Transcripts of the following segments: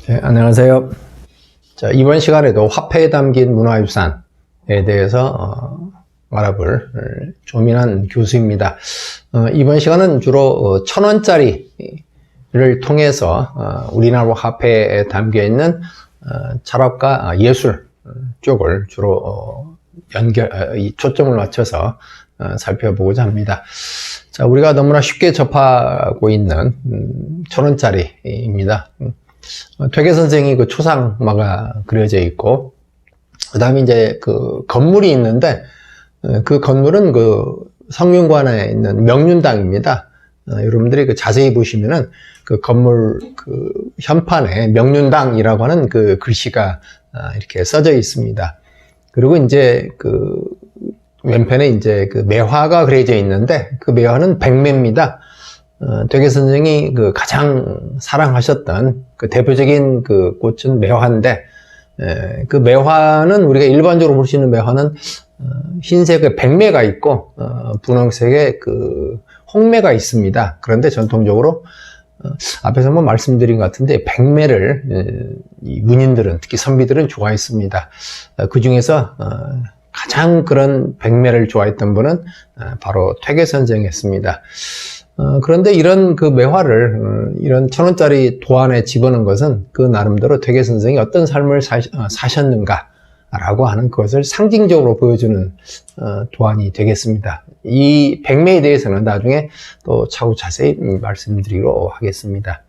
네, 안녕하세요. 자, 이번 시간에도 화폐에 담긴 문화유산에 대해서 알아볼 조민한 교수입니다. 이번 시간은 주로 1,000원짜리를 통해서 우리나라 화폐에 담겨 있는 철학과 예술 쪽을 주로 초점을 맞춰서 살펴보고자 합니다. 자, 우리가 너무나 쉽게 접하고 있는 1,000원짜리입니다. 퇴계 선생이 그 초상화가 그려져 있고, 그 다음에 이제 그 건물이 있는데, 그 건물은 그 성균관에 있는 명륜당입니다. 여러분들이 그 자세히 보시면은 그 건물 그 현판에 명륜당이라고 하는 그 글씨가 이렇게 써져 있습니다. 그리고 이제 그 왼편에 이제 그 매화가 그려져 있는데, 그 매화는 백매입니다. 퇴계 선생이 그 가장 사랑하셨던 그 대표적인 그 꽃은 매화인데, 그 매화는 우리가 일반적으로 볼 수 있는 매화는 흰색의 백매가 있고 분홍색의 그 홍매가 있습니다. 그런데 전통적으로 앞에서 한번 말씀드린 것 같은데 백매를 이 문인들은, 특히 선비들은 좋아했습니다. 그 중에서 가장 그런 백매를 좋아했던 분은 바로 퇴계 선생이었습니다. 그런데 이런 그 매화를 이런 1,000원짜리 도안에 집어넣은 것은 그 나름대로 퇴계 선생이 어떤 삶을 사셨는가 라고 하는 것을 상징적으로 보여주는 도안이 되겠습니다. 이 백매에 대해서는 나중에 또 차후 자세히 말씀드리도록 하겠습니다.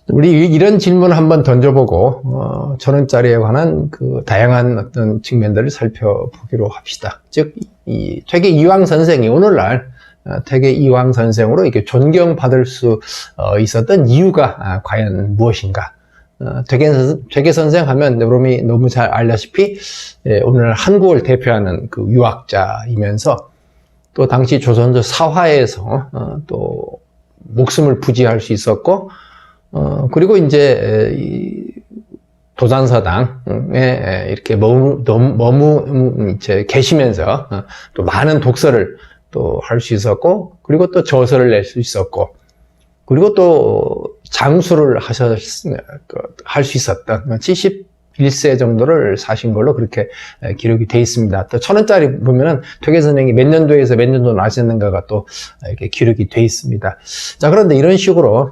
우리 이런 질문을 한번 던져보고 1,000원짜리에 관한 그 다양한 어떤 측면들을 살펴보기로 합시다. 즉, 이 퇴계 이황 선생이 오늘날 퇴계 이황 선생으로 이렇게 존경받을 수 있었던 이유가 과연 무엇인가? 퇴계 선생 하면 여러분이 너무 잘 알다시피 오늘 한국을 대표하는 그 유학자이면서 또 당시 조선조 사화에서 또 목숨을 부지할 수 있었고, 그리고 이제 이 도산서당에 이렇게 이제 계시면서 또 많은 독서를 또 할 수 있었고, 그리고 또 저서를 낼 수 있었고, 그리고 또 장수를 할 수 있었던 71세 정도를 사신 걸로 그렇게 기록이 되어 있습니다. 또 1,000원짜리 보면은 퇴계 선생이 몇 년도에서 몇 년도 나셨는가가 또 이렇게 기록이 되어 있습니다. 자, 그런데 이런 식으로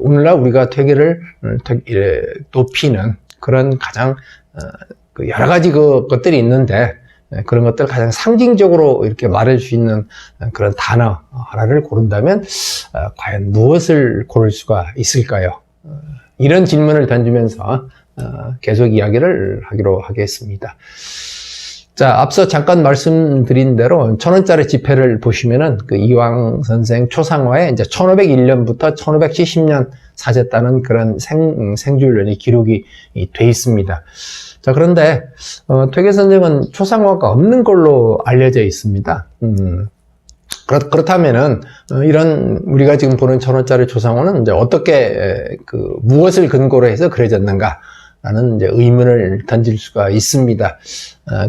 오늘날 우리가 퇴계를 높이는 그런 가장 여러 가지 것들이 있는데, 그런 것들 가장 상징적으로 이렇게 말할 수 있는 그런 단어 하나를 고른다면 과연 무엇을 고를 수가 있을까요? 이런 질문을 던지면서 계속 이야기를 하기로 하겠습니다. 자, 앞서 잠깐 말씀드린 대로 1,000원짜리 지폐를 보시면은 그 이황 선생 초상화에 이제 1501년부터 1570년 사셨다는 그런 생줄년이 기록이 돼 있습니다. 자, 그런데 퇴계 선생은 초상화가 없는 걸로 알려져 있습니다. 그렇다면은 이런 우리가 지금 보는 1,000원짜리 초상화는 이제 어떻게 무엇을 근거로 해서 그려졌는가라는 이제 의문을 던질 수가 있습니다.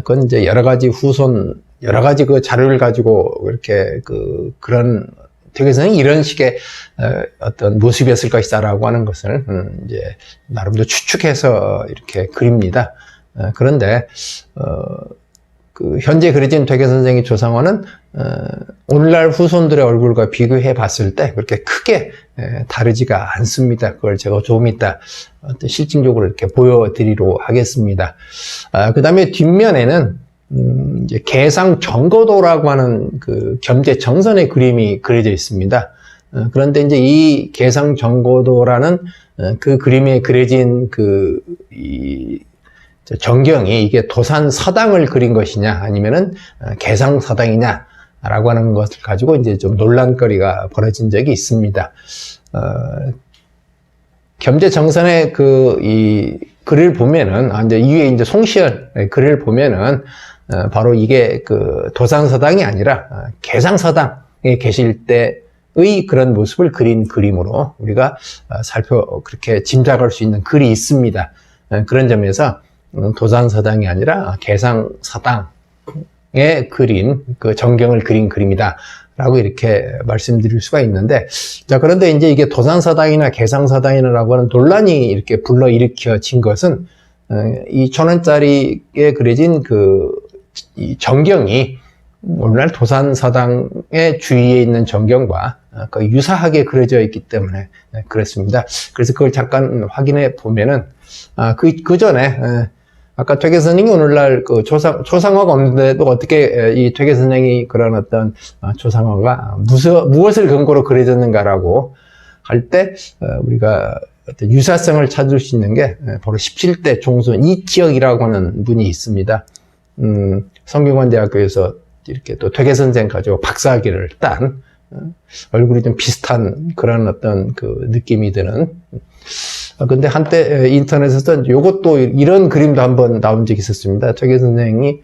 그건 이제 여러 가지 그 자료를 가지고 이렇게 그런 퇴계 선생이 이런 식의 어떤 모습이었을 것이다라고 하는 것을 이제 나름대로 추측해서 이렇게 그립니다. 그런데 현재 그려진 퇴계 선생의 초상화는 오늘날 후손들의 얼굴과 비교해 봤을 때 그렇게 크게 다르지가 않습니다. 그걸 제가 조금 이따 실증적으로 이렇게 보여드리도록 하겠습니다. 그 다음에 뒷면에는 이제 개상정거도라고 하는 그 겸재정선의 그림이 그려져 있습니다. 그런데 이제 이 개상정거도라는 그 그림에 그려진 이 정경이 이게 도산서당을 그린 것이냐 아니면은 개상서당이냐라고 하는 것을 가지고 이제 좀 논란거리가 벌어진 적이 있습니다. 겸재정선의 이 글을 보면은 이제 이게 이제 송시현의 글을 보면은 바로 이게 도산서당이 아니라 개상서당에 계실 때의 그런 모습을 그린 그림으로 우리가 그렇게 짐작할 수 있는 글이 있습니다. 그런 점에서 도산서당이 아니라 개상서당에 그린 정경을 그린 그림이다 라고 이렇게 말씀드릴 수가 있는데, 자, 그런데 이제 이게 도산서당이나 개상서당이라고 하는 논란이 이렇게 불러일으켜진 것은, 이 1000원짜리에 그려진 이 정경이 오늘날 도산서당의 주위에 있는 정경과 유사하게 그려져 있기 때문에 그렇습니다. 그래서 그걸 잠깐 확인해 보면은, 그 전에, 아까 퇴계 선생이 오늘날 그 초상화가 없는데도 어떻게 이 퇴계 선생이 그런 어떤 초상화가 무엇을 근거로 그려졌는가라고 할 때 우리가 어떤 유사성을 찾을 수 있는 게 바로 17대 종손 이치혁이라고 하는 분이 있습니다. 성균관대학교에서 이렇게 또 퇴계 선생 가지고 박사학위를 딴 얼굴이 좀 비슷한 그런 어떤 그 느낌이 드는. 근데 한때 인터넷에서 요것도 이런 그림도 한번 나온 적이 있었습니다. 퇴계 선생이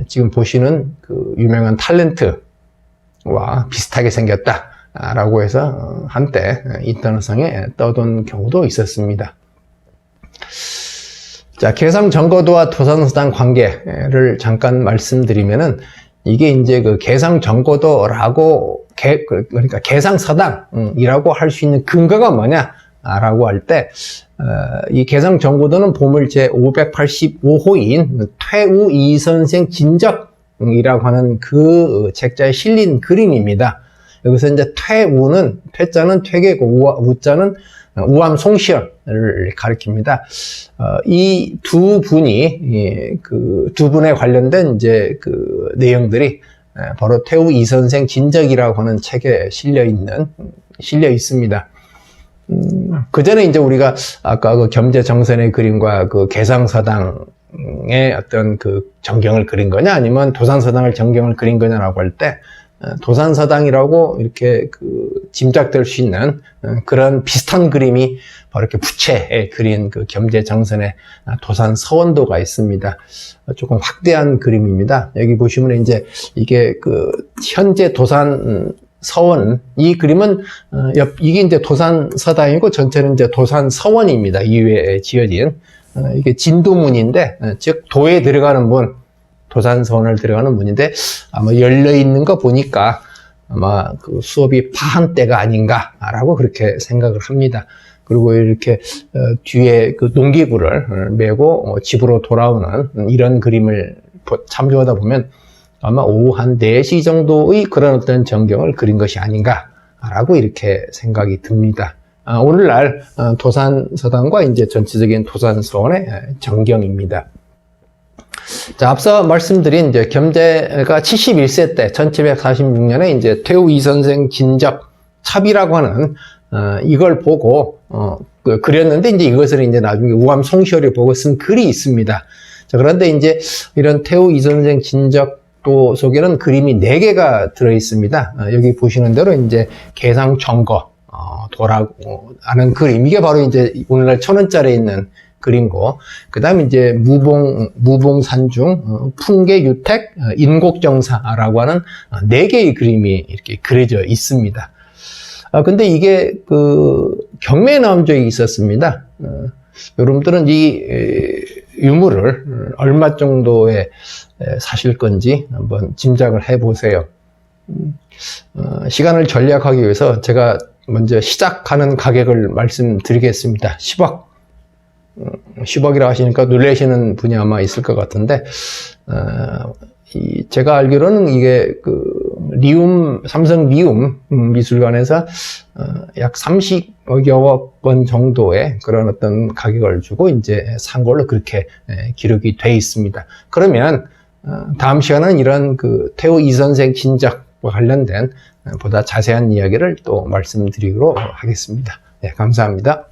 지금 보시는 그 유명한 탤런트와 비슷하게 생겼다라고 해서 한때 인터넷상에 떠돈 경우도 있었습니다. 자, 개상정거도와 도산서당 관계를 잠깐 말씀드리면은 이게 이제 그 개상정거도라고 그러니까 개상서당이라고 할 수 있는 근거가 뭐냐? 라고 할 때, 이 개상정거도는 보물 제585호인 퇴우 이선생 진적이라고 하는 그 책자에 실린 그림입니다. 여기서 이제 퇴자는 퇴계고, 우자는 우암 송시열을 가리킵니다. 이 두 분이, 그 두 분에 관련된 이제 그 내용들이 바로 퇴우 이선생 진적이라고 하는 책에 실려 있습니다. 그 전에 이제 우리가 아까 그 겸재정선의 그림과 그 개상서당의 어떤 그 정경을 그린 거냐 아니면 도산서당을 정경을 그린 거냐라고 할 때 도산서당이라고 이렇게 그 짐작될 수 있는 그런 비슷한 그림이 바로 이렇게 부채에 그린 그 겸재정선의 도산서원도가 있습니다. 조금 확대한 그림입니다. 여기 보시면 이제 이게 그 현재 도산 서원, 이 그림은, 이게 이제 도산서당이고 전체는 이제 도산서원입니다. 이외에 지어진. 이게 진도문인데, 즉, 도에 들어가는 문, 도산서원을 들어가는 문인데, 아마 열려있는 거 보니까 아마 그 수업이 파한 때가 아닌가라고 그렇게 생각을 합니다. 그리고 이렇게, 뒤에 그 농기구를 메고 집으로 돌아오는 이런 그림을 참조하다 보면 아마 오후 한 4시 정도의 그런 어떤 전경을 그린 것이 아닌가라고 이렇게 생각이 듭니다. 오늘날 도산서당과 이제 전체적인 도산서원의 전경입니다. 자, 앞서 말씀드린 이제 겸재가 71세 때 1746년에 이제 퇴우 이선생 진적 첩이라고 하는 이걸 보고 그렸는데 이제 이것을 이제 나중에 우암 송시열이 보고 쓴 글이 있습니다. 자, 그런데 이제 이런 퇴우 이선생 진적 또 속에는 그림이 4개가 들어 있습니다. 여기 보시는 대로 이제 개상정거 도라고 하는 그림, 이게 바로 이제 오늘날 1000원짜리에 있는 그림고, 그 다음에 이제 무봉산중, 풍계유택, 인곡정사라고 하는 4개의 그림이 이렇게 그려져 있습니다. 근데 이게 그 경매에 나온 적이 있었습니다. 여러분들은 이 유물을 얼마 정도에 사실 건지 한번 짐작을 해보세요. 시간을 절약하기 위해서 제가 먼저 시작하는 가격을 말씀드리겠습니다. 10억. 10억이라 하시니까 놀라시는 분이 아마 있을 것 같은데, 제가 알기로는 이게 삼성 리움 미술관에서 약 30여 원 정도의 그런 어떤 가격을 주고 이제 산 걸로 그렇게 기록이 돼 있습니다. 그러면 다음 시간은 이런 그 퇴우 이선생 진적과 관련된 보다 자세한 이야기를 또 말씀드리도록 하겠습니다. 네, 감사합니다.